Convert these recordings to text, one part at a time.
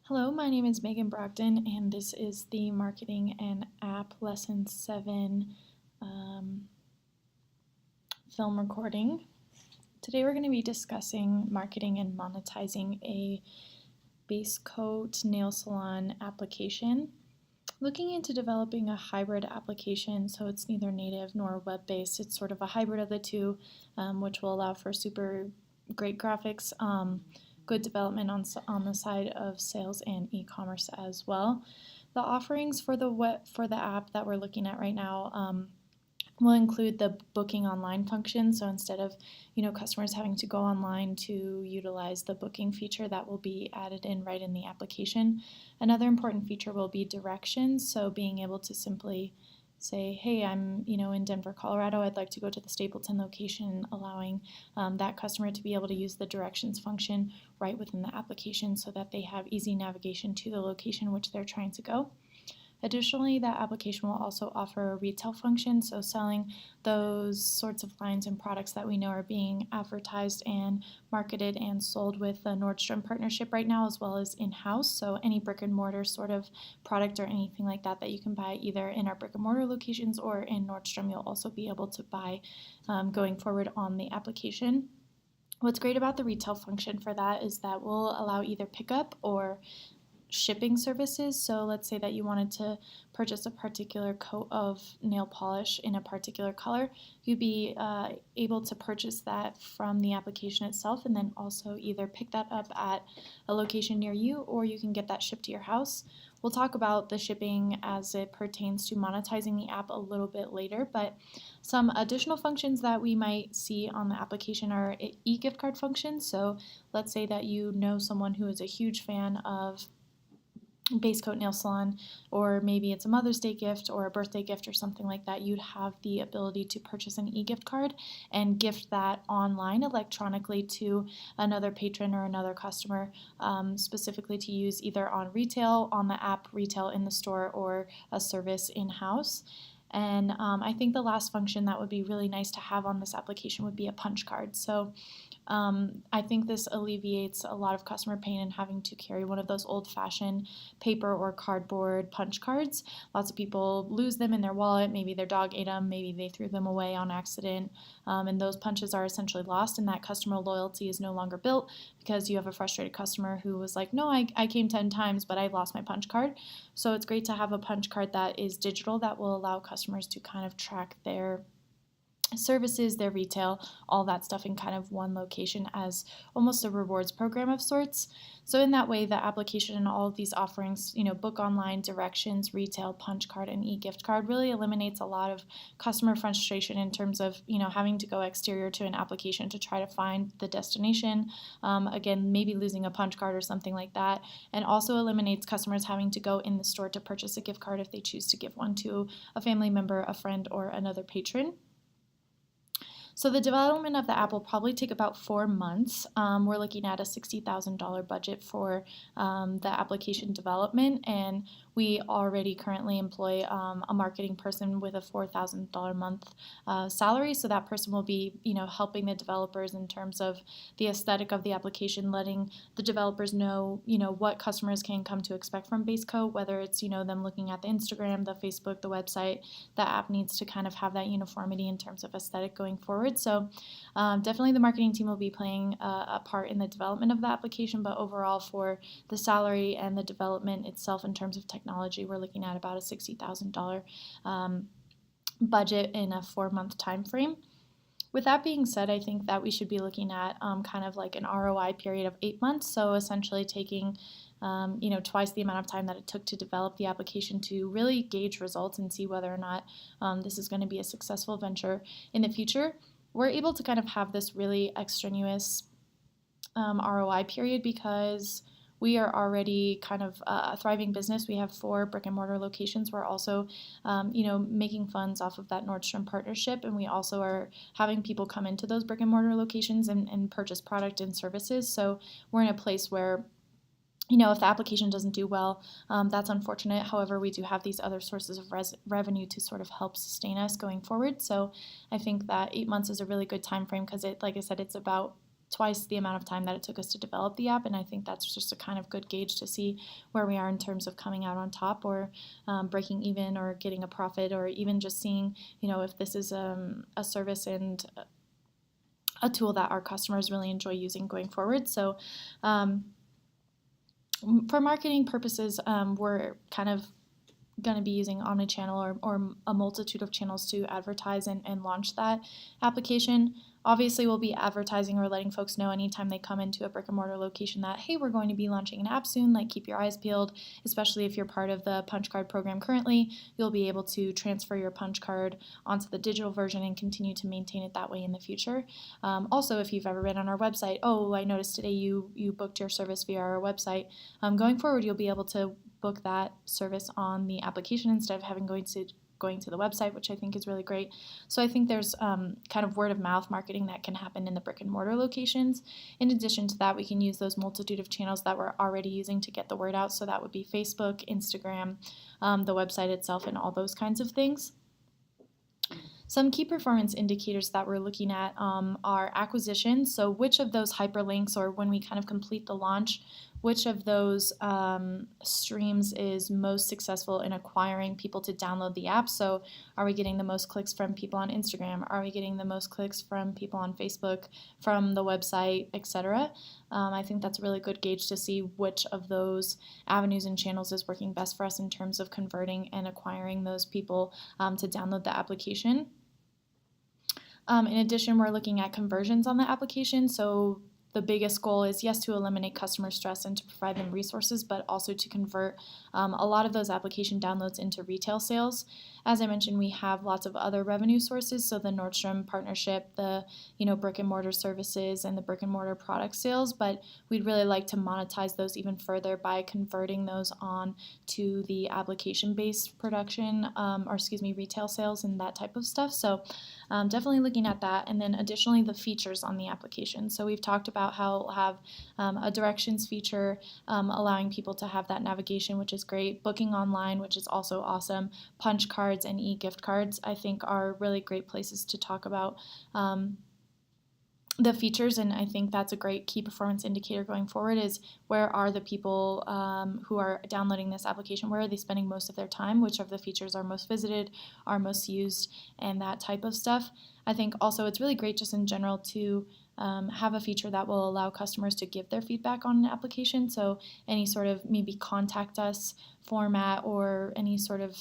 Hello, my name is Megan Brogdon, and this is the Marketing and App Lesson 7 film recording. Today we're going to be discussing marketing and monetizing a base coat nail salon application. Looking into developing a hybrid application, so it's neither native nor web-based. It's sort of a hybrid of the two, which will allow for super great graphics, good development on the side of sales and e-commerce as well. The offerings for the app that we're looking at right now will include the booking online function. So instead of customers having to go online to utilize the booking feature, that will be added in right in the application. Another important feature will be directions. So being able to simply say, hey, I'm in Denver, Colorado, I'd like to go to the Stapleton location, allowing that customer to be able to use the directions function right within the application so that they have easy navigation to the location which they're trying to go. Additionally, that application will also offer a retail function, so selling those sorts of lines and products that we know are being advertised and marketed and sold with the Nordstrom partnership right now, as well as in-house. So any brick and mortar sort of product or anything like that that you can buy either in our brick and mortar locations or in Nordstrom, you'll also be able to buy going forward on the application. What's great about the retail function for that is that we'll allow either pickup or shipping services. So let's say that you wanted to purchase a particular coat of nail polish in a particular color, you'd be able to purchase that from the application itself and then also either pick that up at a location near you or you can get that shipped to your house. We'll talk about the shipping as it pertains to monetizing the app a little bit later, but some additional functions that we might see on the application are e-gift card functions. So let's say that you know someone who is a huge fan of Base Coat Nail Salon, or maybe it's a Mother's Day gift or a birthday gift or something like that, you'd have the ability to purchase an e-gift card and gift that online electronically to another patron or another customer, specifically to use either on retail, on the app, retail in the store, or a service in-house. And I think the last function that would be really nice to have on this application would be a punch card. So I think this alleviates a lot of customer pain in having to carry one of those old-fashioned paper or cardboard punch cards. Lots of people lose them in their wallet. Maybe their dog ate them. Maybe they threw them away on accident. And those punches are essentially lost, and that customer loyalty is no longer built because you have a frustrated customer who was like, no, I came 10 times, but I lost my punch card. So it's great to have a punch card that is digital that will allow customers to kind of track their services, their retail, all that stuff in kind of one location as almost a rewards program of sorts. So in that way, the application and all of these offerings, book online, directions, retail, punch card, and e-gift card really eliminates a lot of customer frustration in terms of, having to go exterior to an application to try to find the destination. Again, maybe losing a punch card or something like that. And also eliminates customers having to go in the store to purchase a gift card if they choose to give one to a family member, a friend, or another patron. So the development of the app will probably take about 4 months. We're looking at a $60,000 budget for the application development, and we already currently employ a marketing person with a $4,000 a month salary. So that person will be, helping the developers in terms of the aesthetic of the application, letting the developers know, what customers can come to expect from Base Coat, whether it's, them looking at the Instagram, the Facebook, the website. The app needs to kind of have that uniformity in terms of aesthetic going forward. So definitely the marketing team will be playing a part in the development of the application, but overall for the salary and the development itself in terms of technology, we're looking at about a $60,000 budget in a 4-month time frame. With that being said, I think that we should be looking at kind of like an ROI period of 8 months, so essentially taking twice the amount of time that it took to develop the application to really gauge results and see whether or not this is going to be a successful venture in the future. We're able to kind of have this really extraneous ROI period because we are already kind of a thriving business. We have 4 brick and mortar locations. We're also, making funds off of that Nordstrom partnership, and we also are having people come into those brick and mortar locations and purchase product and services. So we're in a place where if the application doesn't do well, that's unfortunate. However, we do have these other sources of revenue to sort of help sustain us going forward. So I think that 8 months is a really good time frame because like I said, it's about twice the amount of time that it took us to develop the app, and I think that's just a kind of good gauge to see where we are in terms of coming out on top, or breaking even, or getting a profit, or even just seeing, if this is a service and a tool that our customers really enjoy using going forward. So for marketing purposes, we're kind of going to be using omnichannel or a multitude of channels to advertise and launch that application. Obviously, we'll be advertising or letting folks know anytime they come into a brick and mortar location that, hey, we're going to be launching an app soon, like keep your eyes peeled, especially if you're part of the punch card program currently. You'll be able to transfer your punch card onto the digital version and continue to maintain it that way in the future. Also, if you've ever been on our website, oh, I noticed today you booked your service via our website. Going forward, you'll be able to book that service on the application instead of having going to the website, which I think is really great. So I think there's kind of word of mouth marketing that can happen in the brick and mortar locations. In addition to that, we can use those multitude of channels that we're already using to get the word out. So that would be Facebook, Instagram, the website itself, and all those kinds of things. Some key performance indicators that we're looking at are acquisition. So which of those hyperlinks, or when we kind of complete the launch, which of those streams is most successful in acquiring people to download the app? So are we getting the most clicks from people on Instagram? Are we getting the most clicks from people on Facebook, from the website, etc.? I think that's a really good gauge to see which of those avenues and channels is working best for us in terms of converting and acquiring those people to download the application. In addition, we're looking at conversions on the application. So the biggest goal is, yes, to eliminate customer stress and to provide them resources, but also to convert a lot of those application downloads into retail sales. As I mentioned, we have lots of other revenue sources, so the Nordstrom partnership, the brick and mortar services, and the brick and mortar product sales, but we'd really like to monetize those even further by converting those on to the application-based production, retail sales and that type of stuff. So definitely looking at that. And then additionally, the features on the application. So we've talked about how it'll have a directions feature, allowing people to have that navigation, which is great. Booking online, which is also awesome. Punch cards and e-gift cards, I think, are really great places to talk about the features, and I think that's a great key performance indicator going forward, is where are the people who are downloading this application, where are they spending most of their time, which of the features are most visited, are most used, and that type of stuff. I think also it's really great just in general to have a feature that will allow customers to give their feedback on an application, so any sort of maybe contact us format or any sort of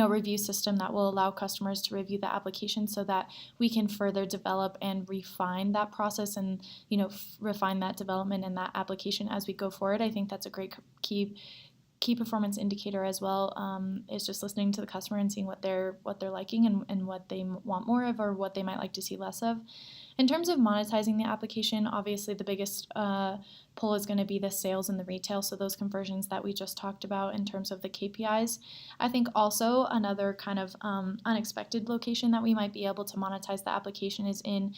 review system that will allow customers to review the application so that we can further develop and refine that process and, refine that development and that application as we go forward. I think that's a great key performance indicator as well, is just listening to the customer and seeing what they're liking and what they want more of or what they might like to see less of. In terms of monetizing the application, obviously the biggest pull is going to be the sales and the retail, so those conversions that we just talked about in terms of the KPIs. I think also another kind of unexpected location that we might be able to monetize the application is in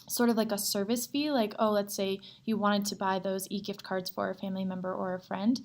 sort of like a service fee, like, oh, let's say you wanted to buy those e-gift cards for a family member or a friend.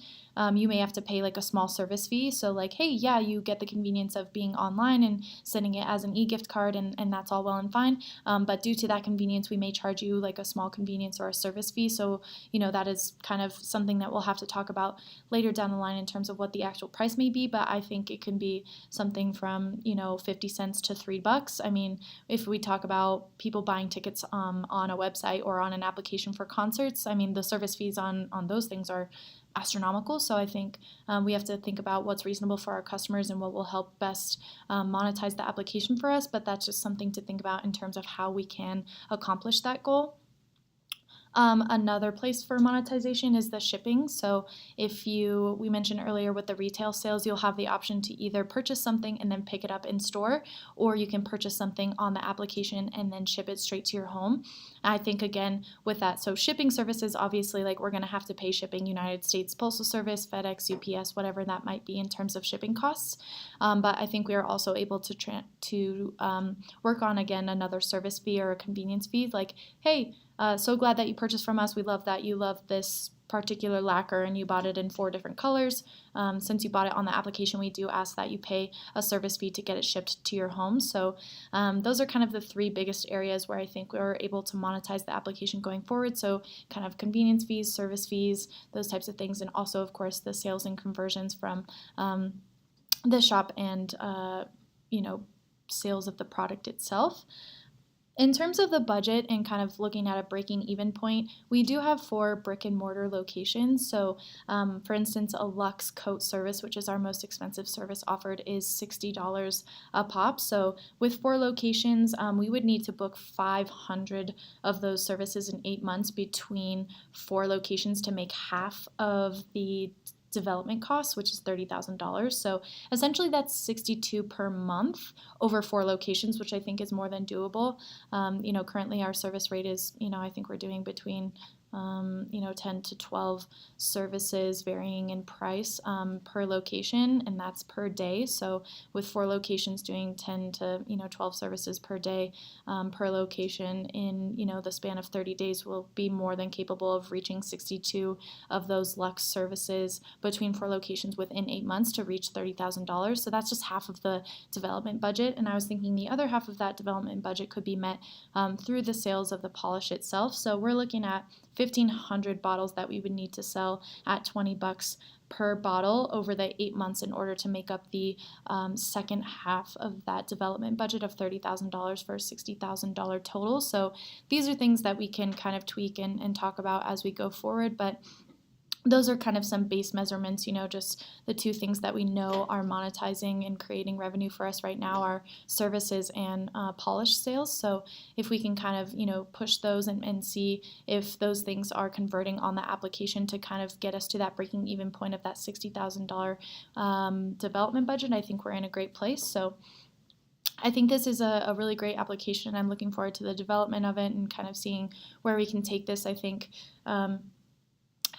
You may have to pay like a small service fee. So like, hey, yeah, you get the convenience of being online and sending it as an e-gift card, and that's all well and fine. But due to that convenience, we may charge you like a small convenience or a service fee. So, that is kind of something that we'll have to talk about later down the line in terms of what the actual price may be. But I think it can be something from, 50 cents to $3. I mean, if we talk about people buying tickets on a website or on an application for concerts, I mean, the service fees on those things are astronomical. So I think we have to think about what's reasonable for our customers and what will help best monetize the application for us. But that's just something to think about in terms of how we can accomplish that goal. Another place for monetization is the shipping. So we mentioned earlier with the retail sales, you'll have the option to either purchase something and then pick it up in store, or you can purchase something on the application and then ship it straight to your home. I think, again, with that, so shipping services, obviously, like, we're going to have to pay shipping, United States Postal Service, FedEx, UPS, whatever that might be in terms of shipping costs. But I think we are also able to work on, again, another service fee or a convenience fee, like, hey, so glad that you purchased from us. We love that you love this particular lacquer and you bought it in 4 different colors, since you bought it on the application, we do ask that you pay a service fee to get it shipped to your home. So those are kind of the 3 biggest areas where I think we're able to monetize the application going forward. So kind of convenience fees, service fees, those types of things, and also, of course, the sales and conversions from the shop and sales of the product itself. In terms of the budget and kind of looking at a breaking even point, we do have 4 brick and mortar locations. So for instance, a Luxe coat service, which is our most expensive service offered, is $60 a pop. So with 4 locations, we would need to book 500 of those services in 8 months between 4 locations to make half of the development costs, which is $30,000. So essentially that's $62 per month over 4 locations, which I think is more than doable. Currently our service rate is, I think we're doing between 10 to 12 services varying in price per location, and that's per day. So with 4 locations doing 10 to 12 services per day per location in the span of 30 days, will be more than capable of reaching 62 of those Luxe services between 4 locations within 8 months to reach $30,000. So that's just half of the development budget, and I was thinking the other half of that development budget could be met through the sales of the polish itself. So we're looking at 1,500 bottles that we would need to sell at $20 per bottle over the 8 months in order to make up the second half of that development budget of $30,000 for a $60,000 total. So these are things that we can kind of tweak and talk about as we go forward, but those are kind of some base measurements, just the 2 things that we know are monetizing and creating revenue for us right now are services and polish sales. So if we can kind of, push those and see if those things are converting on the application to kind of get us to that breaking even point of that $60,000 development budget, I think we're in a great place. So I think this is a really great application. I'm looking forward to the development of it and kind of seeing where we can take this. I think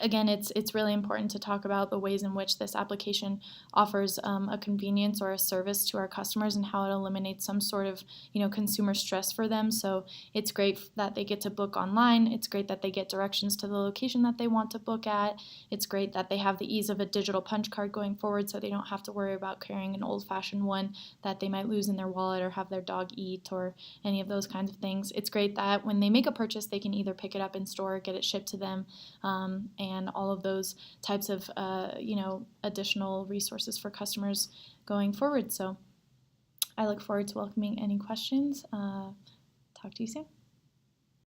again, it's really important to talk about the ways in which this application offers a convenience or a service to our customers and how it eliminates some sort of consumer stress for them. So it's great that they get to book online. It's great that they get directions to the location that they want to book at. It's great that they have the ease of a digital punch card going forward, so they don't have to worry about carrying an old-fashioned one that they might lose in their wallet or have their dog eat or any of those kinds of things. It's great that when they make a purchase, they can either pick it up in store or get it shipped to them, and all of those types of additional resources for customers going forward. So I look forward to welcoming any questions. Talk to you soon.